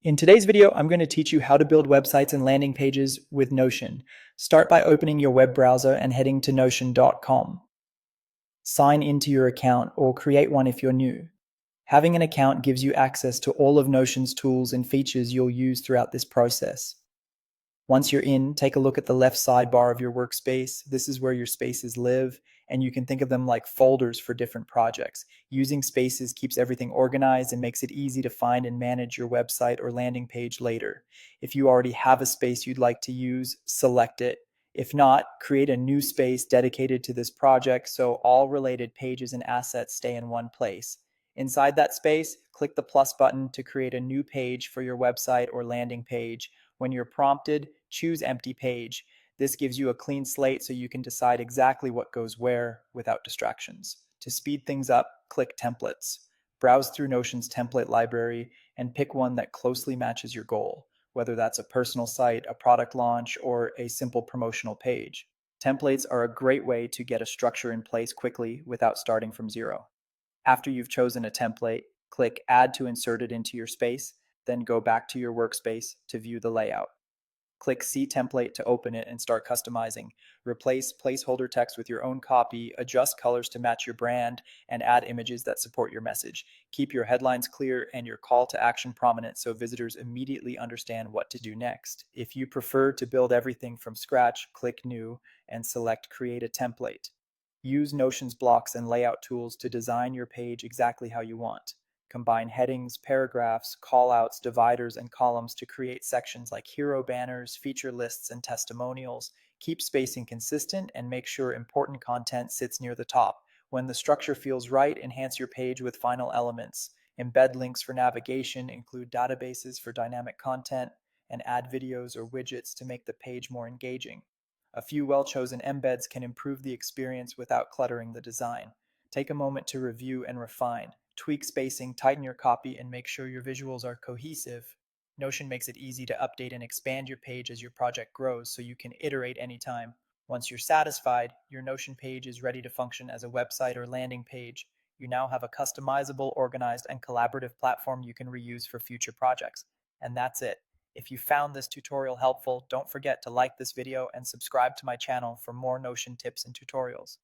In today's video, I'm going to teach you how to build websites and landing pages with Notion. Start by opening your web browser and heading to notion.com. Sign into your account or create one if you're new. Having an account gives you access to all of Notion's tools and features you'll use throughout this process. Once you're in, take a look at the left sidebar of your workspace. This is where your spaces live, and you can think of them like folders for different projects. Using spaces keeps everything organized and makes it easy to find and manage your website or landing page later. If you already have a space you'd like to use, select it. If not, create a new space dedicated to this project so all related pages and assets stay in one place. Inside that space, click the plus button to create a new page for your website or landing page. When you're prompted, choose Empty Page. This gives you a clean slate so you can decide exactly what goes where without distractions. To speed things up, click Templates. Browse through Notion's template library and pick one that closely matches your goal, whether that's a personal site, a product launch, or a simple promotional page. Templates are a great way to get a structure in place quickly without starting from zero. After you've chosen a template, click Add to insert it into your space, then go back to your workspace to view the layout. Click See Template to open it and start customizing. Replace placeholder text with your own copy, adjust colors to match your brand, and add images that support your message. Keep your headlines clear and your call to action prominent so visitors immediately understand what to do next. If you prefer to build everything from scratch, click New and select Create a Template. Use Notion's blocks and layout tools to design your page exactly how you want. Combine headings, paragraphs, callouts, dividers, and columns to create sections like hero banners, feature lists, and testimonials. Keep spacing consistent and make sure important content sits near the top. When the structure feels right, enhance your page with final elements. Embed links for navigation, include databases for dynamic content, and add videos or widgets to make the page more engaging. A few well-chosen embeds can improve the experience without cluttering the design. Take a moment to review and refine. Tweak spacing, tighten your copy, and make sure your visuals are cohesive. Notion makes it easy to update and expand your page as your project grows so you can iterate anytime. Once you're satisfied, your Notion page is ready to function as a website or landing page. You now have a customizable, organized, and collaborative platform you can reuse for future projects. And that's it. If you found this tutorial helpful, don't forget to like this video and subscribe to my channel for more Notion tips and tutorials.